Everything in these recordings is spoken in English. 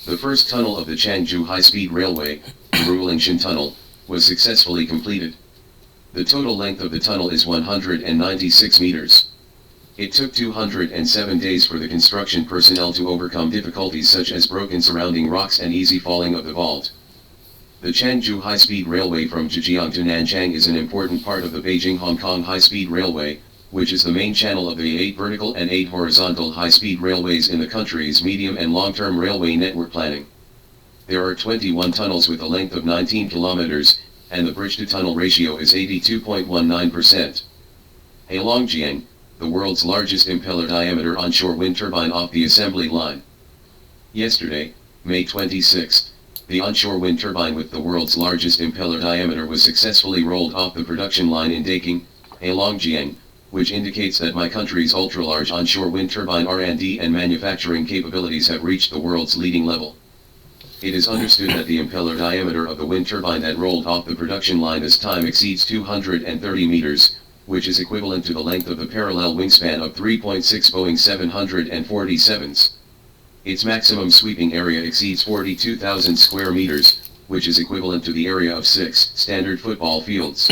The first tunnel of the Changzhou High-Speed Railway, the Rulingshan Tunnel, was successfully completed. The total length of the tunnel is 196 meters. It took 207 days for the construction personnel to overcome difficulties such as broken surrounding rocks and easy falling of the vault. The Changzhou High-Speed Railway from Zhejiang to Nanchang is an important part of the Beijing-Hong Kong High-Speed Railway, which is the main channel of the 8 vertical and 8 horizontal high-speed railways in the country's medium and long-term railway network planning. There are 21 tunnels with a length of 19 kilometers, and the bridge-to-tunnel ratio is 82.19%. Heilongjiang, the world's largest impeller diameter onshore wind turbine off the assembly line. Yesterday, May 26, the onshore wind turbine with the world's largest impeller diameter was successfully rolled off the production line in Daking, Heilongjiang, which indicates that my country's ultra-large onshore wind turbine R&D and manufacturing capabilities have reached the world's leading level. It is understood that the impeller diameter of the wind turbine that rolled off the production line this time exceeds 230 meters, which is equivalent to the length of the parallel wingspan of 3.6 Boeing 747s. Its maximum sweeping area exceeds 42,000 square meters, which is equivalent to the area of 6 standard football fields.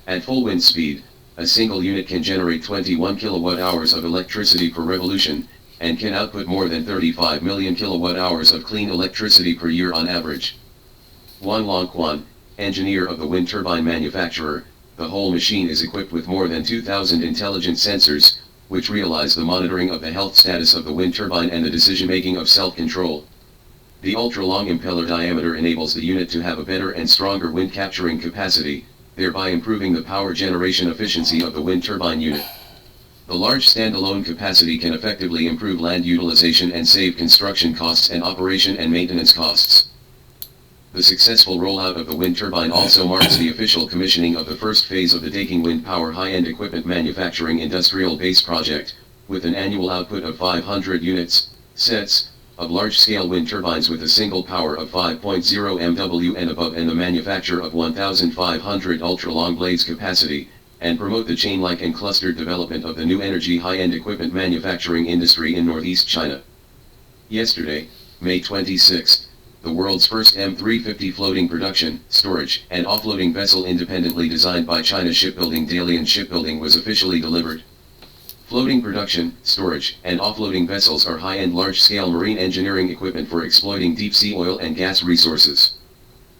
At full wind speed, a single unit can generate 21 kilowatt-hours of electricity per revolution, and can output more than 35 million kilowatt-hours of clean electricity per year on average. Wan Longquan, engineer of the wind turbine manufacturer, the whole machine is equipped with more than 2,000 intelligent sensors, which realize the monitoring of the health status of the wind turbine and the decision-making of self-control. The ultra-long impeller diameter enables the unit to have a better and stronger wind capturing capacity, thereby improving the power generation efficiency of the wind turbine unit. The large standalone capacity can effectively improve land utilization and save construction costs and operation and maintenance costs. The successful rollout of the wind turbine also marks the official commissioning of the first phase of the Daking Wind Power high-end equipment manufacturing industrial base project, with an annual output of 500 units, sets, of large-scale wind turbines with a single power of 5.0 MW and above and the manufacture of 1,500 ultra-long blades capacity, and promote the chain-like and clustered development of the new energy high-end equipment manufacturing industry in northeast China. Yesterday, May 26, the world's first M350 floating production, storage, and offloading vessel independently designed by China shipbuilding Dalian Shipbuilding was officially delivered. Floating production, storage, and offloading vessels are high-end large-scale marine engineering equipment for exploiting deep-sea oil and gas resources.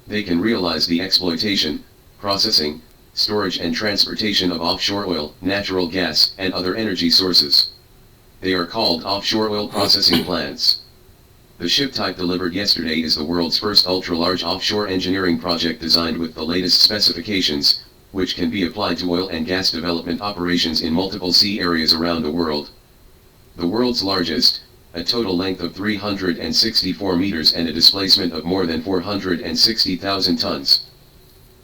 They can realize the exploitation, processing, storage and transportation of offshore oil, natural gas, and other energy sources. They are called offshore oil processing plants. The ship type delivered yesterday is the world's first ultra-large offshore engineering project designed with the latest specifications, which can be applied to oil and gas development operations in multiple sea areas around the world. The world's largest, a total length of 364 meters and a displacement of more than 460,000 tons.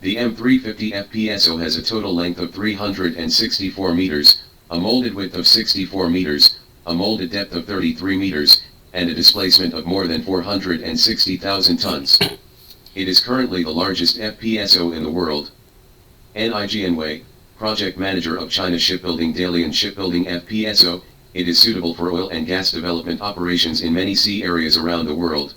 The M350 FPSO has a total length of 364 meters, a molded width of 64 meters, a molded depth of 33 meters, and a displacement of more than 460,000 tons. It is currently the largest FPSO in the world. Nign Wei, project manager of China shipbuilding Dalian Shipbuilding FPSO, it is suitable for oil and gas development operations in many sea areas around the world.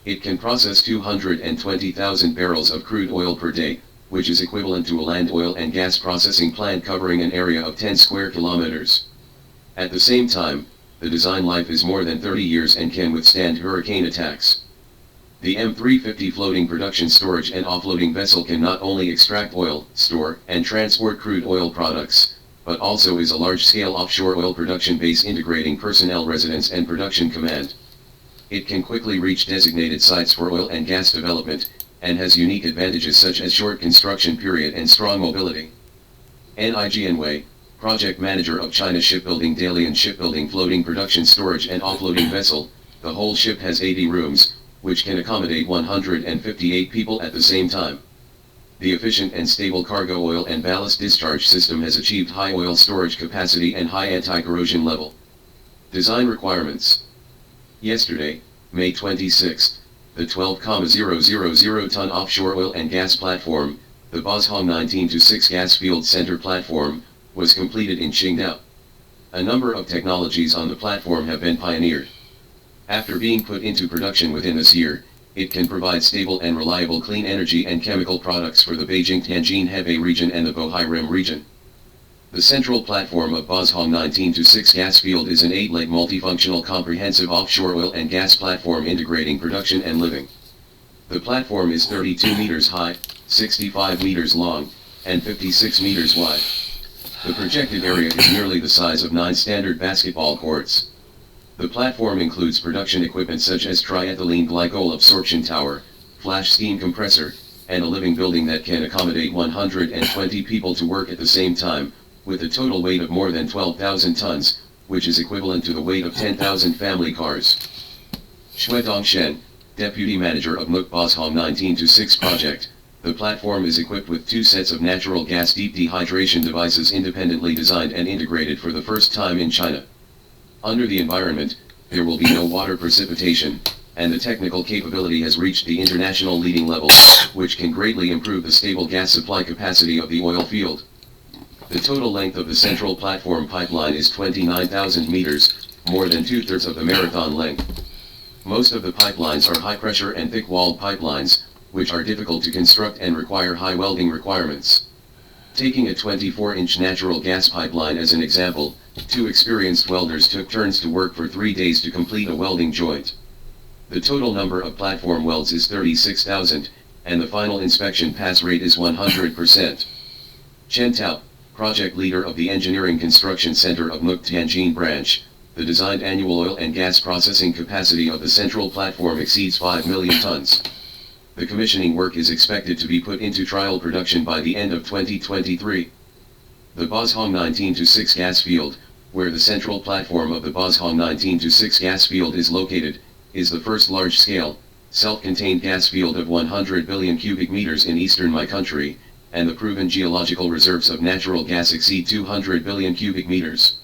It can process 220,000 barrels of crude oil per day, which is equivalent to a land oil and gas processing plant covering an area of 10 square kilometers. At the same time, the design life is more than 30 years and can withstand hurricane attacks. The M350 floating production storage and offloading vessel can not only extract oil, store, and transport crude oil products, but also is a large-scale offshore oil production base integrating personnel residence and production command. It can quickly reach designated sites for oil and gas development, and has unique advantages such as short construction period and strong mobility. Nign Wei, project manager of China shipbuilding Dalian Shipbuilding floating production storage and offloading vessel, the whole ship has 80 rooms, which can accommodate 158 people at the same time. The efficient and stable cargo oil and ballast discharge system has achieved high oil storage capacity and high anti-corrosion level. Design requirements. Yesterday, May 26, the 12,000-ton offshore oil and gas platform, the Bozhong 19-6 gas field center platform, was completed in Qingdao. A number of technologies on the platform have been pioneered. After being put into production within this year, it can provide stable and reliable clean energy and chemical products for the Beijing-Tianjin-Hebei region and the Bohai Rim region. The central platform of Bozhong 19-6 gas field is an 8-leg multifunctional comprehensive offshore oil and gas platform integrating production and living. The platform is 32 meters high, 65 meters long, and 56 meters wide. The projected area is nearly the size of 9 standard basketball courts. The platform includes production equipment such as triethylene glycol absorption tower, flash steam compressor, and a living building that can accommodate 120 people to work at the same time, with a total weight of more than 12,000 tons, which is equivalent to the weight of 10,000 family cars. Xue Dongshen, Deputy Manager of MOOC Bozhong 19-6 project, the platform is equipped with 2 sets of natural gas deep dehydration devices independently designed and integrated for the first time in China. Under the environment, there will be no water precipitation, and the technical capability has reached the international leading level, which can greatly improve the stable gas supply capacity of the oil field. The total length of the central platform pipeline is 29,000 meters, more than 2/3 of the marathon length. Most of the pipelines are high-pressure and thick-walled pipelines, which are difficult to construct and require high welding requirements. Taking a 24-inch natural gas pipeline as an example, 2 experienced welders took turns to work for 3 days to complete a welding joint. The total number of platform welds is 36,000, and the final inspection pass rate is 100%. Chen Tao, project leader of the Engineering Construction Center of MOOC Tianjin branch, the designed annual oil and gas processing capacity of the central platform exceeds 5 million tons. The commissioning work is expected to be put into trial production by the end of 2023. The Bozhong 19-6 gas field, where the central platform of the Bozhong 19-6 gas field is located, is the first large-scale, self-contained gas field of 100 billion cubic meters in eastern my country, and the proven geological reserves of natural gas exceed 200 billion cubic meters.